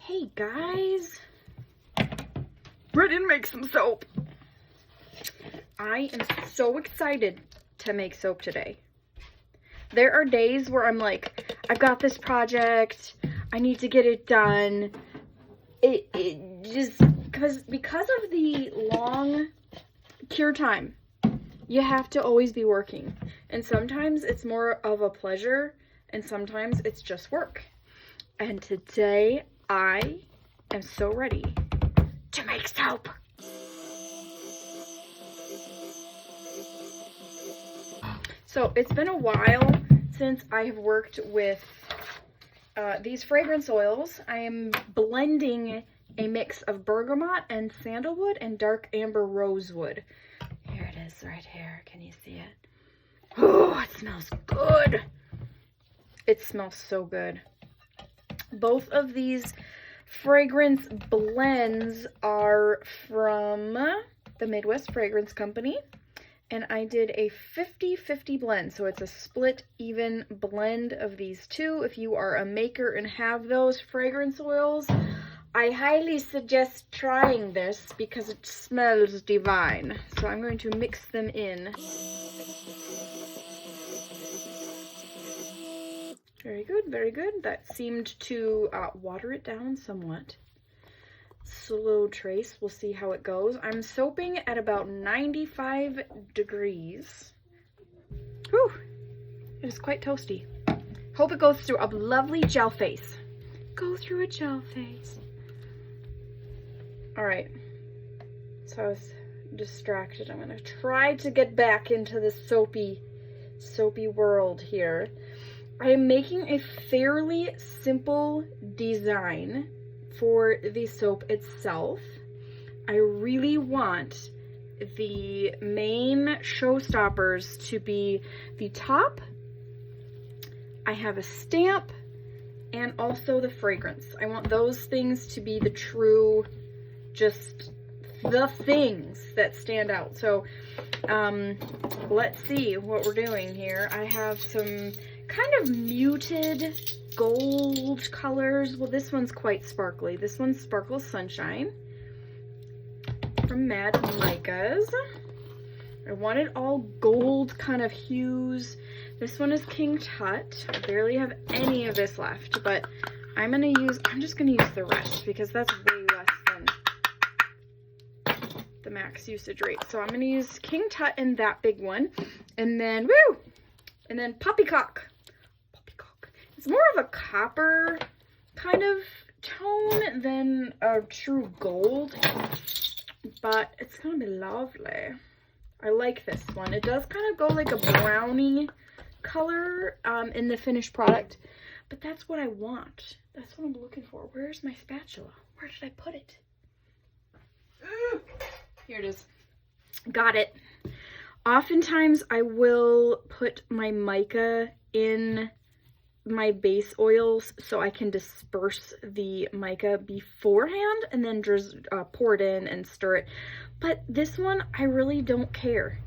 Hey guys, ready to make some soap. I am so excited to make soap today. There are days where I'm like, I've got this project, I need to get it done. It just, because of the long cure time, you have to always be working. And sometimes it's more of a pleasure, and sometimes it's just work. And today, I am so ready to make soap. So it's been a while since I have worked with these fragrance oils. I am blending a mix of bergamot and sandalwood and dark amber rosewood. Here it is right here. Can you see it? Oh, it smells good. It smells so good. Both of these fragrance blends are from the Midwest Fragrance Company, and I did a 50-50 blend, so it's a split even blend of these two. If you are a maker and have those fragrance oils, I highly suggest trying this because it smells divine. So I'm going to mix them in. Very good, very good. That seemed to water it down somewhat. Slow trace, we'll see how it goes. I'm soaping at about 95 degrees. Whew, it is quite toasty. Hope it goes through a lovely gel face. Go through a gel face. All right, so I was distracted. I'm gonna try to get back into the soapy world here. I am making a fairly simple design for the soap itself. I really want the main showstoppers to be the top. I have a stamp and also the fragrance. I want those things to be the true, just the things that stand out. So let's see what we're doing here. I have some kind of muted gold colors. Well, this one's quite sparkly. This one's Sparkle Sunshine from Mad Micas. I wanted all gold kind of hues. This one is King Tut. I barely have any of this left, but I'm just gonna use the rest because that's way less than the max usage rate. So I'm gonna use King Tut in that big one, and then Poppycock. It's more of a copper kind of tone than a true gold, but it's gonna be lovely. I like this one. It does kind of go like a brownie color in the finished product, but that's what I want. That's what I'm looking for. Where's my spatula? Where did I put it? Here it is. Got it. Oftentimes I will put my mica in my base oils so I can disperse the mica beforehand and then just pour it in and stir it. But this one, I really don't care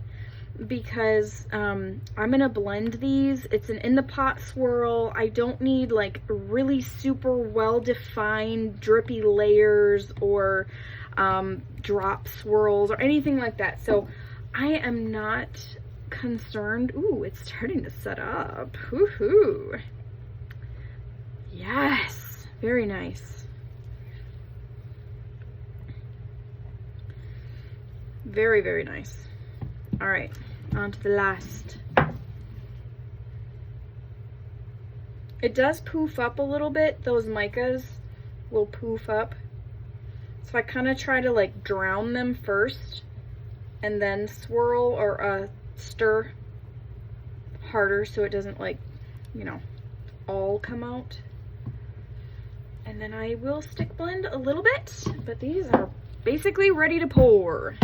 because I'm gonna blend these. It's an in the pot swirl. I don't need like really super well-defined drippy layers or drop swirls or anything like that. So I am not concerned. Ooh, it's starting to set up. Woohoo! Yes, very nice. Very, very nice. All right, on to the last. It does poof up a little bit. Those micas will poof up. So I kind of try to like drown them first and then swirl or stir harder so it doesn't like, you know, all come out. And then I will stick blend a little bit, but these are basically ready to pour.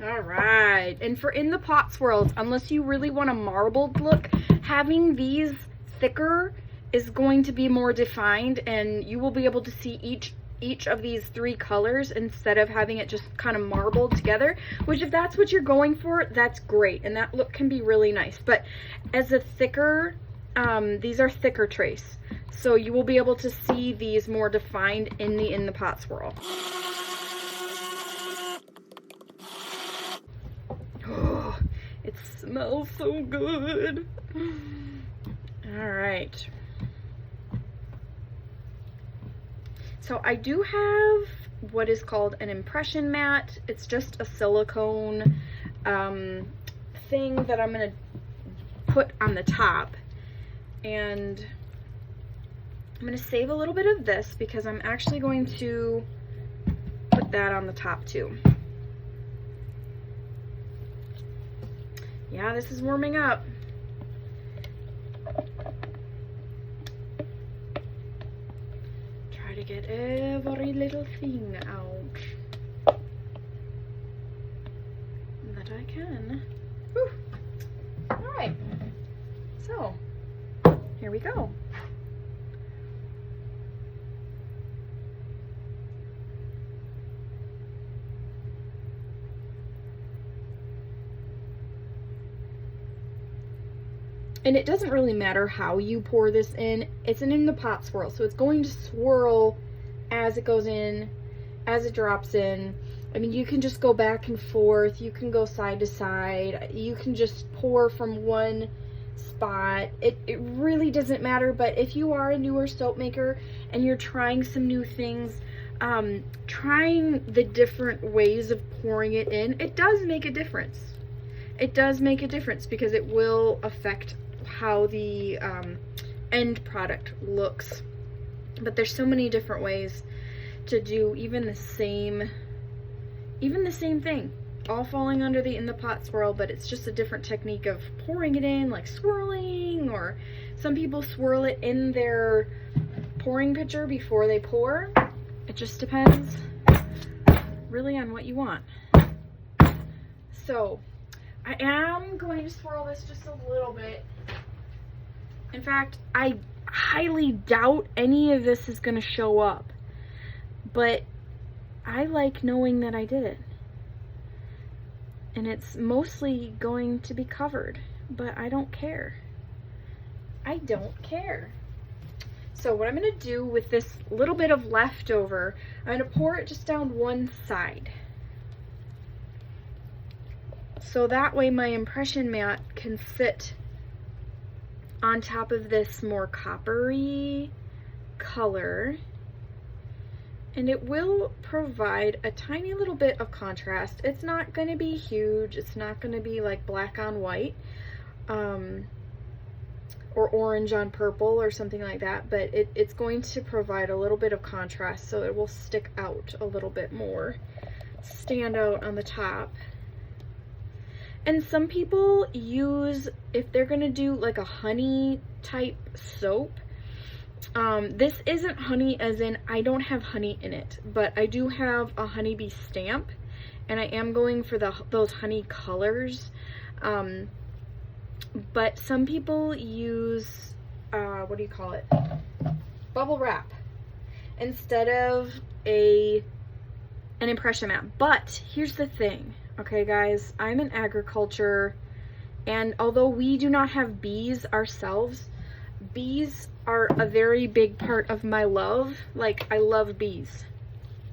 All right, and for in the pot swirls, unless you really want a marbled look, having these thicker is going to be more defined, and you will be able to see each each of these 3 colors instead of having it just kind of marbled together, which if that's what you're going for, that's great, and that look can be really nice. But as a thicker, these are thicker trace, so you will be able to see these more defined in the pot swirl. Oh, it smells so good. All right. So I do have what is called an impression mat. It's just a silicone thing that I'm gonna put on the top, and I'm gonna save a little bit of this because I'm actually going to put that on the top too. Yeah, this is warming up. To get every little thing out that I can. Whew. All right, so here we go. And it doesn't really matter how you pour this in. It's in the pot swirl, so it's going to swirl as it goes in, as it drops in. I mean, you can just go back and forth. You can go side to side. You can just pour from one spot. It really doesn't matter, but if you are a newer soap maker and you're trying some new things, trying the different ways of pouring it in, it does make a difference. It does make a difference because it will affect how the end product looks. But there's so many different ways to do even the same thing, all falling under the in the pot swirl, but it's just a different technique of pouring it in, like swirling, or some people swirl it in their pouring pitcher before they pour. It just depends really on what you want. So I am going to swirl this just a little bit. In fact, I highly doubt any of this is going to show up, but I like knowing that I did it. And it's mostly going to be covered, but I don't care. I don't care. So what I'm going to do with this little bit of leftover, I'm going to pour it just down one side. So that way my impression mat can sit on top of this more coppery color, and it will provide a tiny little bit of contrast. It's not going to be huge. It's not going to be like black on white or orange on purple or something like that, but it's going to provide a little bit of contrast, so it will stick out a little bit more, stand out on the top. And some people use, if they're gonna do like a honey type soap, this isn't honey as in I don't have honey in it, but I do have a honeybee stamp, and I am going for those honey colors. But some people use, what do you call it? Bubble wrap instead of an impression mat. But here's the thing. Okay, guys, I'm in agriculture, and although we do not have bees ourselves, bees are a very big part of my love. Like, I love bees,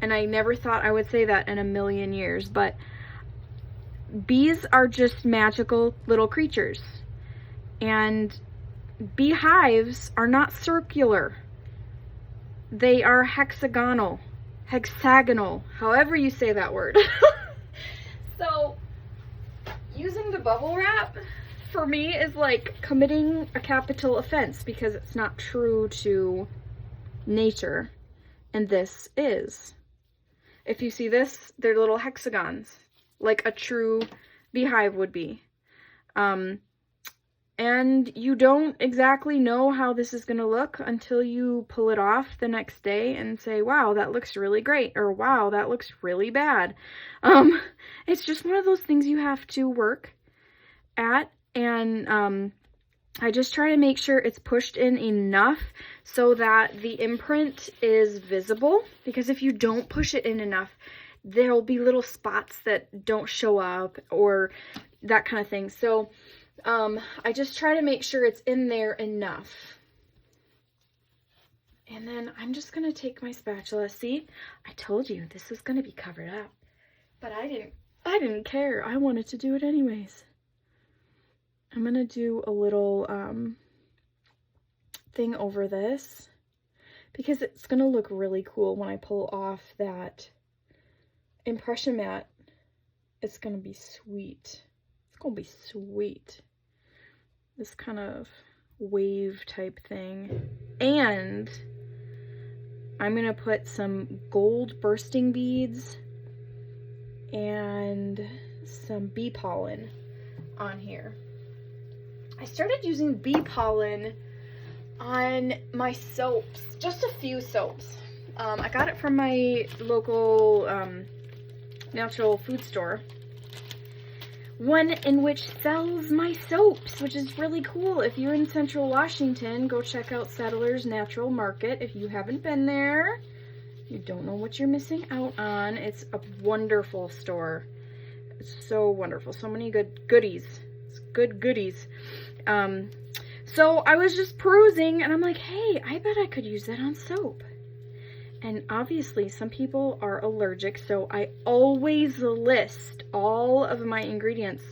and I never thought I would say that in a million years, but bees are just magical little creatures, and beehives are not circular. They are hexagonal, however you say that word. So, using the bubble wrap, for me, is like committing a capital offense because it's not true to nature. And this is. If you see this, they're little hexagons, like a true beehive would be. And you don't exactly know how this is going to look until you pull it off the next day and say, wow, that looks really great, or wow, that looks really bad. It's just one of those things you have to work at, and I just try to make sure it's pushed in enough so that the imprint is visible, because if you don't push it in enough, there'll be little spots that don't show up or that kind of thing. So I just try to make sure it's in there enough. And then I'm just going to take my spatula. See, I told you this was going to be covered up, but I didn't care. I wanted to do it anyways. I'm going to do a little thing over this because it's going to look really cool when I pull off that impression mat. It's going to be sweet. It's going to be sweet. This kind of wave type thing. And I'm going to put some gold bursting beads and some bee pollen on here. I started using bee pollen on my soaps, just a few soaps. I got it from my local natural food store, one in which sells my soaps, which is really cool. If you're in Central Washington, go check out Settlers Natural Market. If you haven't been there, you don't know what you're missing out on. It's a wonderful store. It's so wonderful. So many good goodies. It's good goodies. So I was just perusing and I'm like, hey, I bet I could use that on soap. And obviously some people are allergic, so I always list all of my ingredients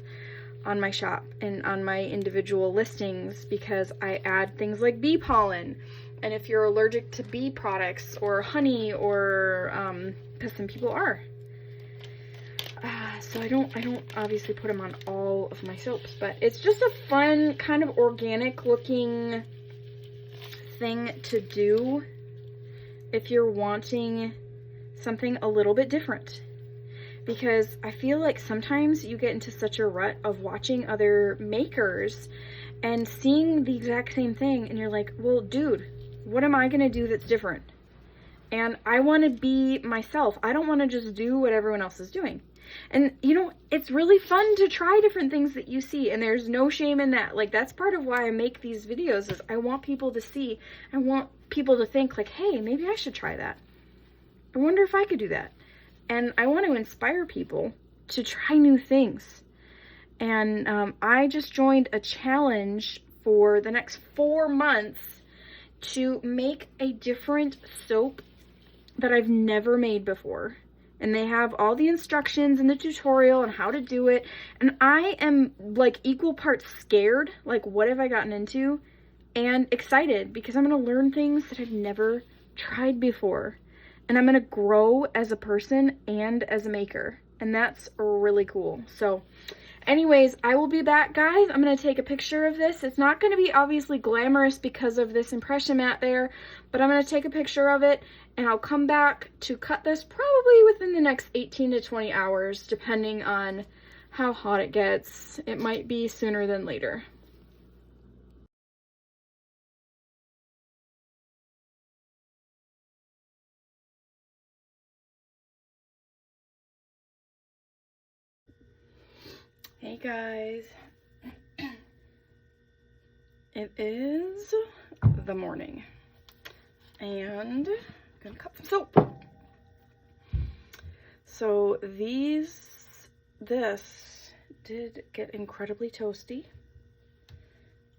on my shop and on my individual listings, because I add things like bee pollen. And if you're allergic to bee products or honey, or because some people are, so I don't obviously put them on all of my soaps, but it's just a fun kind of organic looking thing to do if you're wanting something a little bit different. Because I feel like sometimes you get into such a rut of watching other makers and seeing the exact same thing, and you're like, well, dude, what am I gonna do that's different? And I want to be myself. I don't want to just do what everyone else is doing. And you know, it's really fun to try different things that you see, and there's no shame in that. Like, that's part of why I make these videos, is I want people to see, I want people to think like, hey, maybe I should try that. I wonder if I could do that. And I want to inspire people to try new things. And I just joined a challenge for the next 4 months to make a different soap that I've never made before. And they have all the instructions in the tutorial on how to do it. And I am like equal parts scared, like what have I gotten into, and excited, because I'm going to learn things that I've never tried before. And I'm going to grow as a person and as a maker. And that's really cool. So anyways, I will be back, guys. I'm going to take a picture of this. It's not going to be obviously glamorous because of this impression mat there, but I'm going to take a picture of it, and I'll come back to cut this probably within the next 18 to 20 hours, depending on how hot it gets. It might be sooner than later. Hey guys, it is the morning, and I'm gonna cut some soap. So this did get incredibly toasty.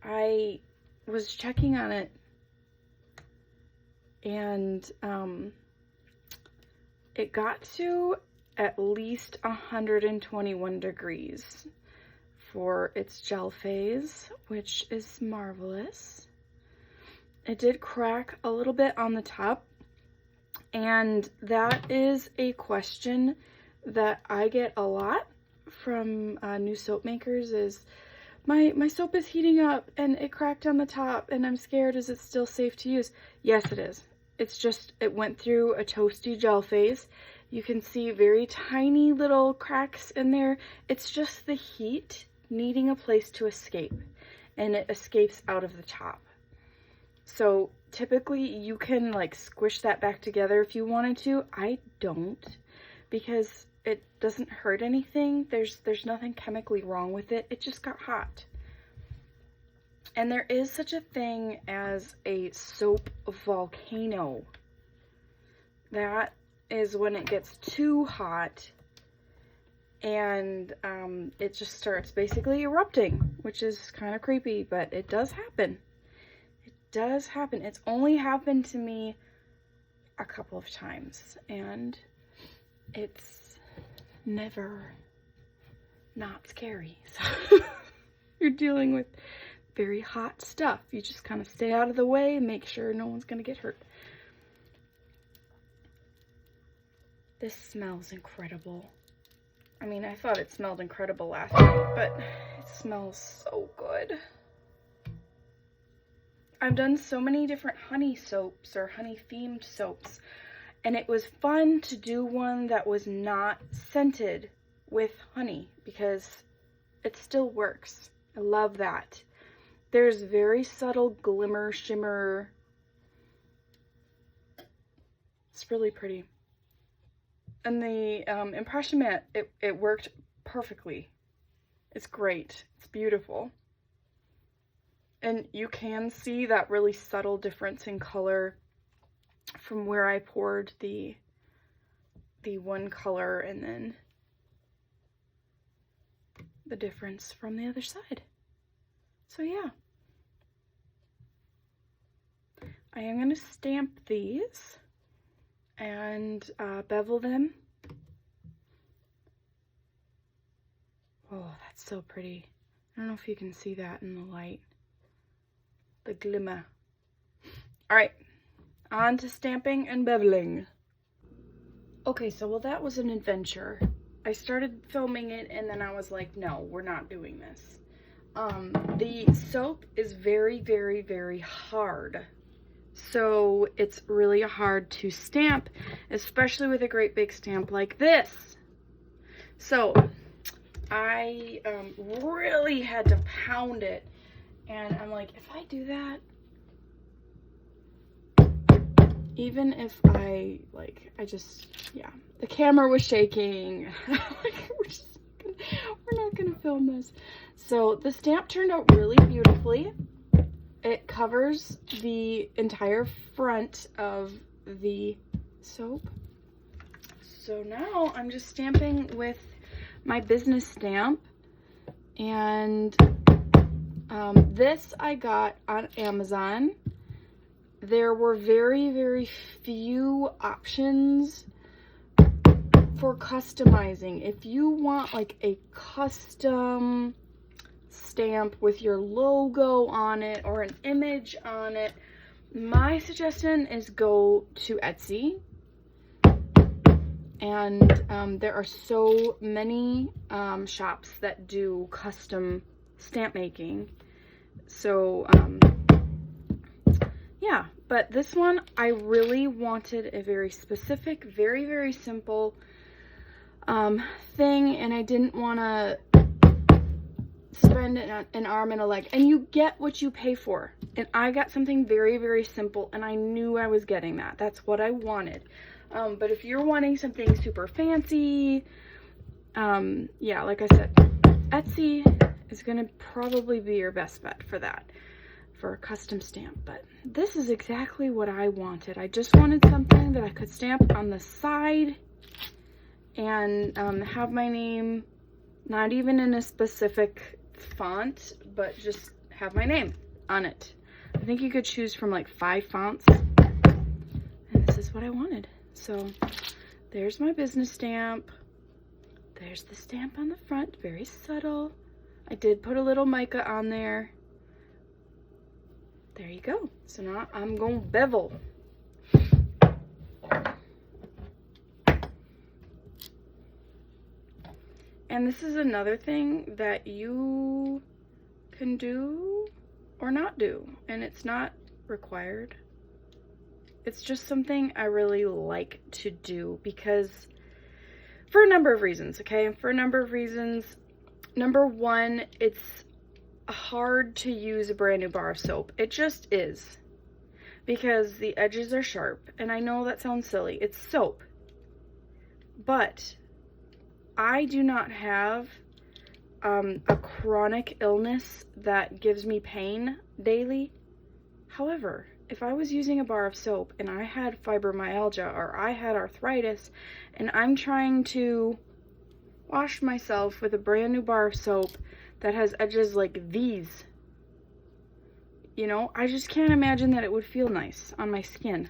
I was checking on it, and it got to at least 121 degrees for its gel phase, which is marvelous. It did crack a little bit on the top, and that is a question that I get a lot from new soap makers, is my soap is heating up and it cracked on the top and I'm scared, is it still safe to use? Yes, it is. It's just, it went through a toasty gel phase. You can see very tiny little cracks in there. It's just the heat needing a place to escape, and it escapes out of the top. So typically you can like squish that back together if you wanted to. I don't, because it doesn't hurt anything. There's nothing chemically wrong with it. It just got hot. And there is such a thing as a soap volcano. That is when it gets too hot and it just starts basically erupting, which is kind of creepy, but it does happen. It does happen. It's only happened to me a couple of times, and it's never not scary. So you're dealing with very hot stuff. You just kind of stay out of the way and make sure no one's gonna get hurt. This smells incredible. I mean, I thought it smelled incredible last night, but it smells so good. I've done so many different honey soaps or honey themed soaps, and it was fun to do one that was not scented with honey because it still works. I love that. There's very subtle glimmer, shimmer. It's really pretty. And the impression mat, it worked perfectly. It's great. It's beautiful. And you can see that really subtle difference in color from where I poured the one color and then the difference from the other side. So yeah. I am going to stamp these and bevel them. Oh, that's so pretty. I don't know if you can see that in the light. The glimmer. Alright, on to stamping and beveling. Okay, so well that was an adventure. I started filming it and then I was like, no, we're not doing this. The soap is very, very, very hard. So it's really hard to stamp, especially with a great big stamp like this. So I really had to pound it, and I'm like, if I do that, even if I, like, yeah, the camera was shaking. Like, we're not gonna film this. So the stamp turned out really beautifully. It covers the entire front of the soap. So now I'm just stamping with my business stamp, and this I got on Amazon. There were very, very few options for customizing. If you want like a custom stamp with your logo on it or an image on it, my suggestion is go to Etsy. And there are so many shops that do custom stamp making. So yeah, but this one I really wanted a very specific, very, very simple thing, and I didn't want to spend an arm and a leg. And you get what you pay for. And I got something very, very simple, and I knew I was getting that. That's what I wanted. But if you're wanting something super fancy, yeah, like I said, Etsy is going to probably be your best bet for that, for a custom stamp. But this is exactly what I wanted. I just wanted something that I could stamp on the side and have my name, not even in a specific font, but just have my name on it. I think you could choose from like 5 fonts, and this is what I wanted. So there's my business stamp. There's the stamp on the front, very subtle. I did put a little mica on there. There you go. So now I'm going to bevel. And this is another thing that you can do or not do, and it's not required. It's just something I really like to do because for a number of reasons, okay? For a number of reasons. Number one, it's hard to use a brand new bar of soap. It just is. Because the edges are sharp. And I know that sounds silly. It's soap. But I do not have a chronic illness that gives me pain daily. However, if I was using a bar of soap and I had fibromyalgia or I had arthritis and I'm trying to wash myself with a brand new bar of soap that has edges like these, you know, I just can't imagine that it would feel nice on my skin.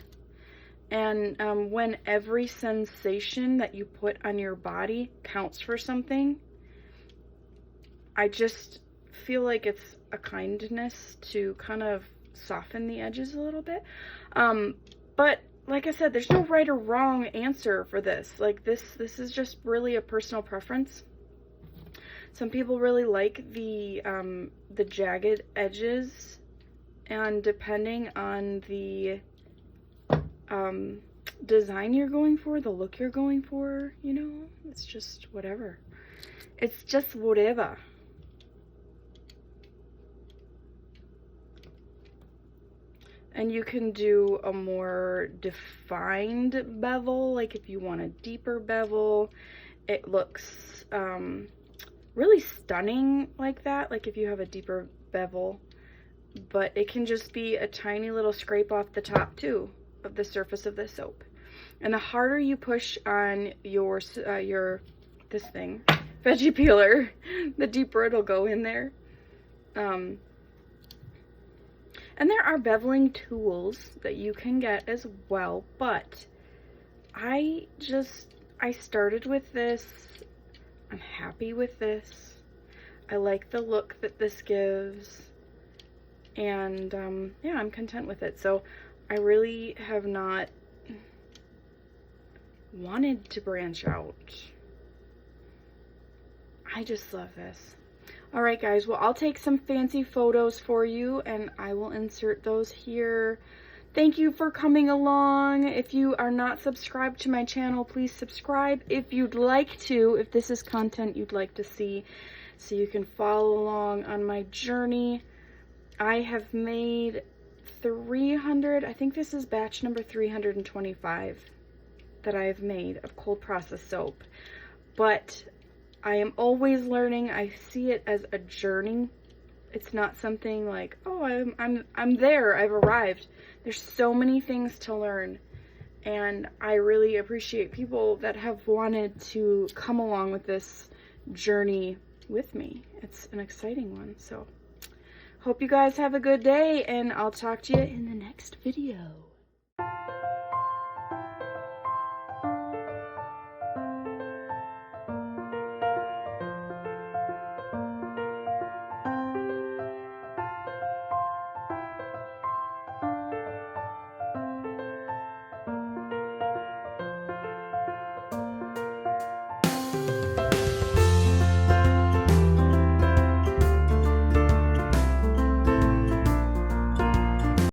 And when every sensation that you put on your body counts for something, I just feel like it's a kindness to kind of soften the edges a little bit. But like I said, there's no right or wrong answer for this. Like this is just really a personal preference. Some people really like the jagged edges, and depending on the design you're going for, the look you're going for, you know, it's just whatever. It's just whatever. And you can do a more defined bevel, like if you want a deeper bevel, it looks really stunning like that, like if you have a deeper bevel. But it can just be a tiny little scrape off the top too of the surface of the soap. And the harder you push on your this thing, veggie peeler, the deeper it'll go in there. And there are beveling tools that you can get as well, but I started with this. I'm happy with this. I like the look that this gives, and yeah, I'm content with it. So I really have not wanted to branch out. I just love this. Alright guys, well I'll take some fancy photos for you and I will insert those here. Thank you for coming along. If you are not subscribed to my channel, please subscribe if you'd like to, if this is content you'd like to see, so you can follow along on my journey. I have made 300, I think this is batch number 325 that I have made of cold process soap. But I am always learning. I see it as a journey. It's not something like, oh, I'm there, I've arrived. There's so many things to learn, and I really appreciate people that have wanted to come along with this journey with me. It's an exciting one. So hope you guys have a good day, and I'll talk to you in the next video.